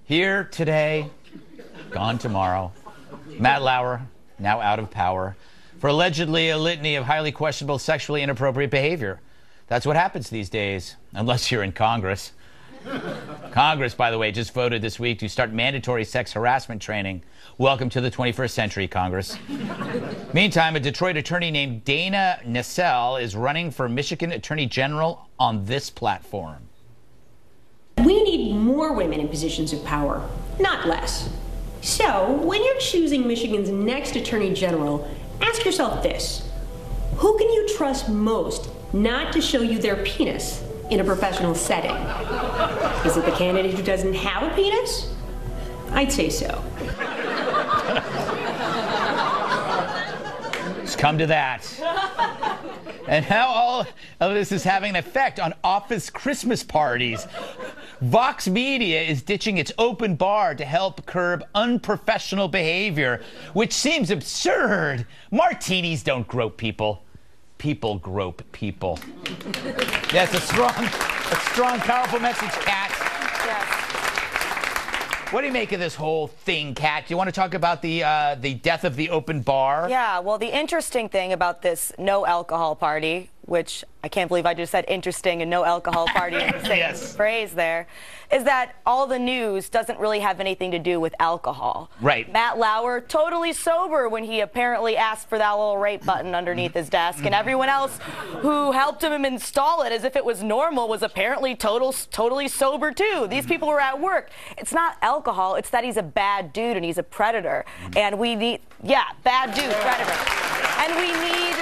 Here today, gone tomorrow. Matt Lauer, now out of power, for allegedly a litany of highly questionable sexually inappropriate behavior. That's what happens these days, unless you're in Congress. Congress, by the way, just voted this week to start mandatory sex harassment training. Welcome to the 21st century, Congress. Meantime, a Detroit attorney named Dana Nessel is running for Michigan Attorney General on this platform. We need more women in positions of power, not less. So, when you're choosing Michigan's next Attorney General, ask yourself this. Who can you trust most not to show you their penis in a professional setting? Is it the candidate who doesn't have a penis? I'd say so. It's come to that. And how all of this is having an effect on office Christmas parties. Vox Media is ditching its open bar to help curb unprofessional behavior, which seems absurd. Martinis don't grope people. People grope people. Yes, a strong, powerful message, Kat. Yes. What do you make of this whole thing, Kat? Do you want to talk about the death of the open bar? Yeah, well, the interesting thing about this no alcohol party, which I can't believe I just said interesting and no alcohol party in the same Yes. phrase there, is that all the news doesn't really have anything to do with alcohol. Right. Matt Lauer, totally sober when he apparently asked for that little rape button underneath his desk, and everyone else who helped him install it as if it was normal was apparently totally sober too. These people were at work. It's not alcohol, it's that he's a bad dude and he's a predator. And we need, bad dude, predator. And we need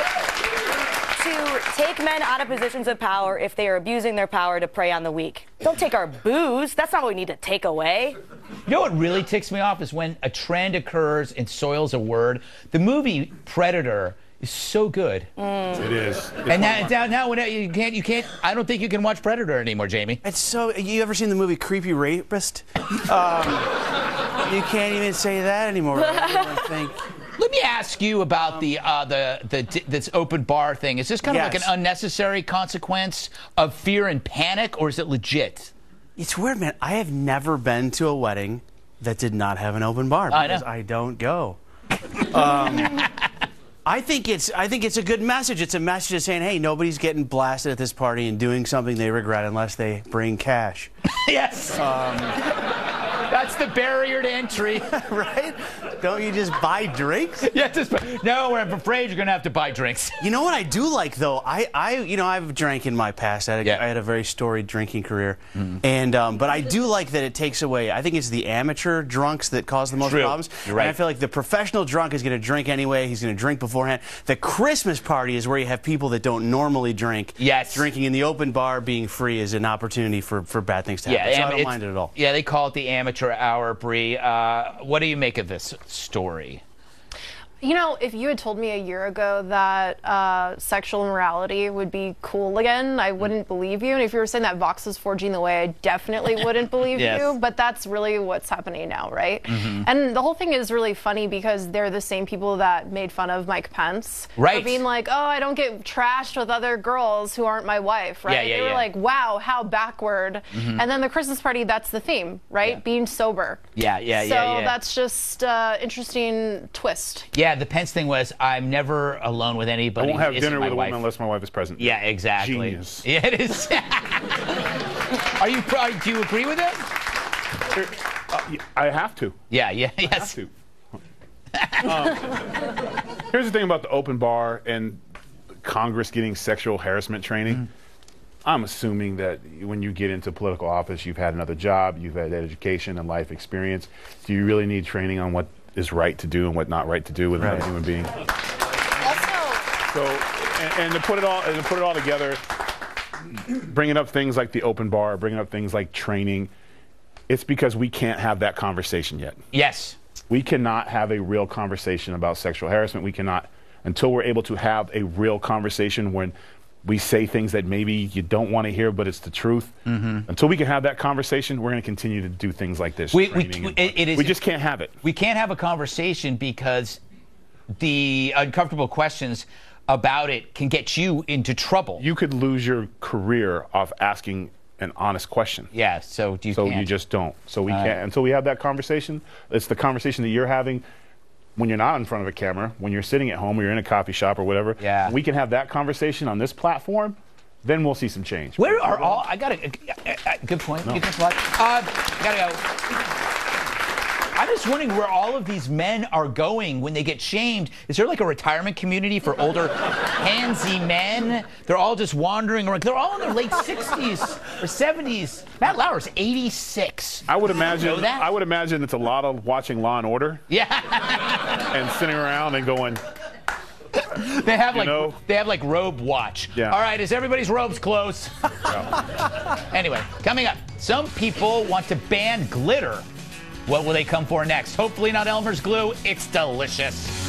to take men out of positions of power if they are abusing their power to prey on the weak. Don't take our booze. That's not what we need to take away. You know what really ticks me off is when a trend occurs and soils a word. The movie Predator is so good. It is. And now when you can't. I don't think you can watch Predator anymore, Jamie. It's so. You ever seen the movie Creepy Rapist? You can't even say that anymore. I think. Let me ask you about this open bar thing. Is this kind of like an unnecessary consequence of fear and panic, or is it legit? It's weird, man. I have never been to a wedding that did not have an open bar because I don't go. I think it's a good message. It's a message of saying, hey, nobody's getting blasted at this party and doing something they regret unless they bring cash. Yes. That's the barrier to entry. Right? Don't you just buy drinks? Yeah, no, I'm afraid you're going to have to buy drinks. You know what I do like, though? I've drank in my past. I had a very storied drinking career. And but I do like that it takes away, I think it's the amateur drunks that cause the most problems. You're right. And I feel like the professional drunk is going to drink anyway. He's going to drink beforehand. The Christmas party is where you have people that don't normally drink. Yes. Drinking in the open bar, being free, is an opportunity for bad things to happen. So I don't mind it at all. Yeah, they call it the amateur hour, Bree. What do you make of this story? You know, if you had told me a year ago that sexual immorality would be cool again, I wouldn't believe you. And if you were saying that Vox is forging the way, I definitely wouldn't believe you. But that's really what's happening now, right? And the whole thing is really funny because they're the same people that made fun of Mike Pence. Right. For being like, oh, I don't get trashed with other girls who aren't my wife, right? They were like, wow, how backward. And then the Christmas party, that's the theme, right? Being sober. So that's just interesting twist. Yeah, the Pence thing was, I'm never alone with anybody. I won't have dinner with a wife. woman unless my wife is present. Yeah, exactly. Genius. Yeah, it is. Do you agree with it? I have to. Yes. I have to. Here's the thing about the open bar and Congress getting sexual harassment training. I'm assuming that when you get into political office, you've had another job, you've had education and life experience. Do you really need training on what is right to do and what not right to do with another human being? Also, And to put it all together, bringing up things like the open bar, bringing up things like training, it's because we can't have that conversation yet. Yes. We cannot have a real conversation about sexual harassment. We cannot, until we're able to have a real conversation when we say things that maybe you don't want to hear, but it's the truth. Until we can have that conversation, we're going to continue to do things like this. We just can't have it. We can't have a conversation because the uncomfortable questions about it can get you into trouble. You could lose your career off asking an honest question. Yeah, so you So can't. you just don't. So we can't, until we have that conversation. It's the conversation that you're having when you're not in front of a camera, when you're sitting at home or you're in a coffee shop or whatever. Yeah. We can have that conversation on this platform, then we'll see some change. Where are all? I got a good point. No. Good point. Gotta go. I'm just wondering where all of these men are going when they get shamed. Is there like a retirement community for older, handsy men? They're all just wandering around. They're all in their late 60s or 70s. Matt Lauer's 86. I would imagine. You know that? I would imagine it's a lot of watching Law and Order. Yeah. And sitting around and going. They have like robe watch. Yeah. All right, is everybody's robes close? Anyway, coming up, some people want to ban glitter. What will they come for next? Hopefully not Elmer's glue. It's delicious.